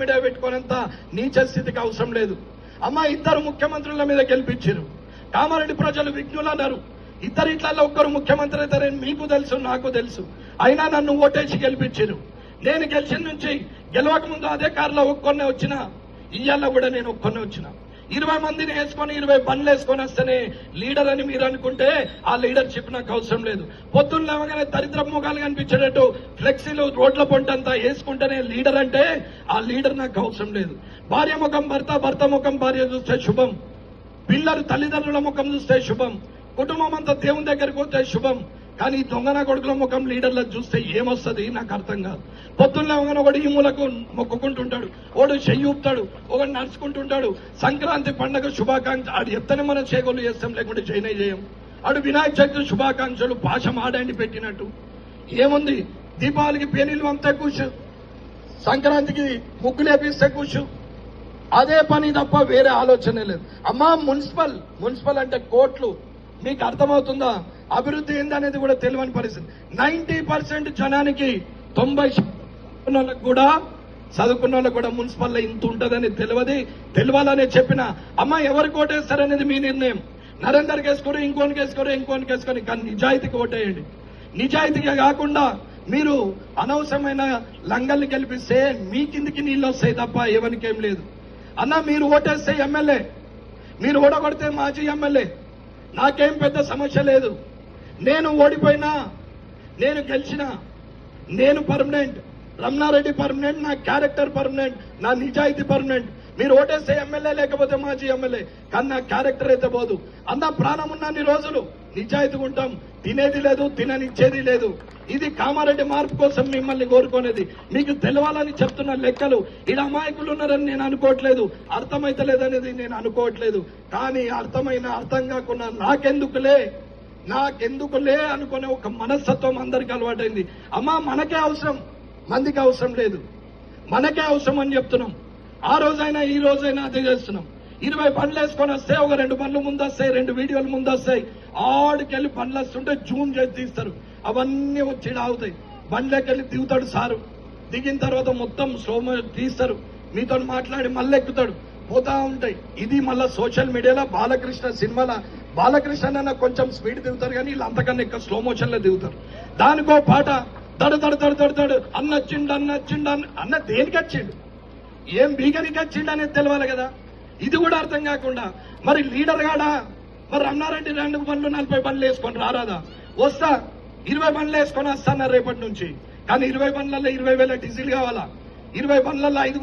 Media పెట్టుకునేంత నీచ స్థితికి అవసరం లేదు. అమ్మ, ఇద్దరు ముఖ్యమంత్రుల మీద గెలిపించారు. కామారెడ్డి ప్రజలు విఘ్నులు అన్నారు. ఇట్లలో ఒక్కరు ముఖ్యమంత్రి అవుతారని మీకు తెలుసు, నాకు తెలుసు. అయినా నన్ను ఓటేసి గెలిపించారు. నేను గెలిచిన నుంచి గెలవక ముందు అదే కారులో ఒక్కొన్నే వచ్చిన, ఇయ్యాల కూడా నేను ఒక్కొన్నే వచ్చిన. 20 మందిని వేసుకొని 20 బండ్లు వేసుకొని వస్తేనే లీడర్ అని మీరు అనుకుంటే ఆ లీడర్షిప్ నాకు అవసరం లేదు. పొద్దున్న లేవగానే దరిద్ర ముఖాలు కనిపించేటట్టు ఫ్లెక్సీలు రోడ్ల పొంటంతా వేసుకుంటేనే లీడర్ అంటే ఆ లీడర్ నాకు అవసరం లేదు. భార్య ముఖం భర్త, భర్త ముఖం భార్య చూస్తే శుభం. పిల్లలు తల్లిదండ్రుల ముఖం చూస్తే శుభం. కుటుంబం అంతా దేవుని దగ్గరికి పోతే శుభం. కానీ దొంగన కొడుకుల ముఖం లీడర్లకు చూస్తే ఏమొస్తుంది నాకు అర్థం కాదు. పొద్దున్న ఒకడు ఈ మూలకు మొక్కుకుంటుంటాడు, ఒకడు చెయ్యి ఊపుతాడు, ఒకడు నడుచుకుంటుంటాడు. సంక్రాంతి పండుగ శుభాకాంక్ష ఆడు ఎత్తనే మనం చేగోలు చేస్తాం, లేకుంటే చేయనే చేయం. ఆడు వినాయక చవితి శుభాకాంక్షలు పాశం ఆడండి పెట్టినట్టు ఏముంది. దీపావళికి పేనీలు అంతా కూర్చు, సంక్రాంతికి ముగ్గులు వేపిస్తే కూర్చు. అదే పని తప్ప వేరే ఆలోచనే లేదు. అమ్మా, మున్సిపల్ అంటే కోట్లు. మీకు అర్థమవుతుందా? అభివృద్ధి ఏందనేది కూడా తెలియని పరిస్థితి. 90% జనానికి 90% కూడా చదువుకున్న వాళ్ళకు కూడా మున్సిపల్లో ఇంత ఉంటుందని తెలియాలనే చెప్పిన. అమ్మ, ఎవరు కోటేస్తారనేది మీ నిర్ణయం. నరేందర్కి వేసుకోరు, ఇంకోనికి వేసుకొని, కానీ నిజాయితీకి ఓటేయండి. నిజాయితీగా కాకుండా మీరు అనవసరమైన లంగల్ని గెలిపిస్తే మీ కిందికి నీళ్ళు వస్తాయి తప్ప ఎవరికేం లేదు. అన్న, మీరు ఓటేస్తే ఎమ్మెల్యే, మీరు ఓడగొడితే మాజీ ఎమ్మెల్యే, నాకేం పెద్ద సమస్య లేదు. నేను ఓడిపోయినా, నేను గెలిచినా, నేను పర్మనెంట్. రమణారెడ్డి పర్మనెంట్, నా క్యారెక్టర్ పర్మనెంట్, నా నిజాయితీ పర్మనెంట్. మీరు ఓటేస్తే ఎమ్మెల్యే, లేకపోతే మాజీ ఎమ్మెల్యే, కానీ నా క్యారెక్టర్ అయితే పోదు. అన్న, ప్రాణం ఉన్నన్ని రోజులు నిజాయితీగా ఉంటాం. తినేది లేదు, తిననిచ్చేది లేదు. ఇది కామారెడ్డి మార్పు కోసం మిమ్మల్ని కోరుకునేది. మీకు తెలవాలని చెప్తున్న లెక్కలు. ఈడ అమాయకులు ఉన్నారని నేను అనుకోవట్లేదు, అర్థమైతలేదనేది నేను అనుకోవట్లేదు. కానీ అర్థం కాకుండా నాకెందుకులే అనుకునే ఒక మనస్తత్వం అందరికీ అలవాటైంది. అమ్మా, మనకే అవసరం, మందికి అవసరం లేదు. మనకే అవసరం అని చెప్తున్నాం. ఆ రోజైనా ఈ రోజైనా అదే చేస్తున్నాం. 20 బండ్లు వేసుకొని వస్తే ఒక 2 బండ్లు ముందు వస్తాయి, 2 వీడియోలు ముందు వస్తాయి. ఆడికెళ్ళి బండ్లు వస్తుంటే జూమ్ చేసి తీస్తారు. అవన్నీ వచ్చి ఆగుతాయి. బండ్లకెళ్ళి దిగుతాడు సారు. దిగిన తర్వాత మొత్తం స్లోమో తీస్తారు. మీతో మాట్లాడి మళ్ళీ ఎక్కుతాడు. పోతా ఉంటాయి. ఇది మళ్ళా సోషల్ మీడియాలో బాలకృష్ణ సినిమాలో బాలకృష్ణ కొంచెం స్పీడ్ దిగుతారు, కానీ వీళ్ళు అంతకన్నా ఎక్కువ స్లో మోషన్ లో దిగుతారు. దానికో పాట దడు అన్నొచ్చిండు అన్న దేనికి వచ్చిండు, ఏం బీగనికి వచ్చిండు అనేది తెలియాలి కదా. ఇది కూడా అర్థం కాకుండా మరి లీడర్ గాడా, మరి రమణారెడ్డి 2 బండ్లు 40 బండ్లు వేసుకొని రారాదా? వస్తా, 20 బండ్లు వేసుకొని వస్తాను రేపటి నుంచి. కానీ 20 బండ్లలో 20,000 డీజిల్ కావాలా? 20 బండ్లలో 5